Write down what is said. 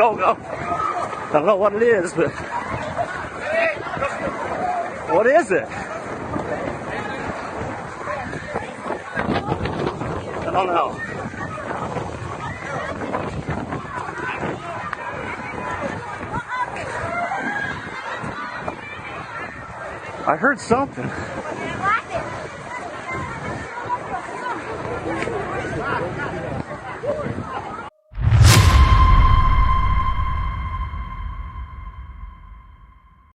go, go. Don't know what it is, but what is it? I don't know. I heard something.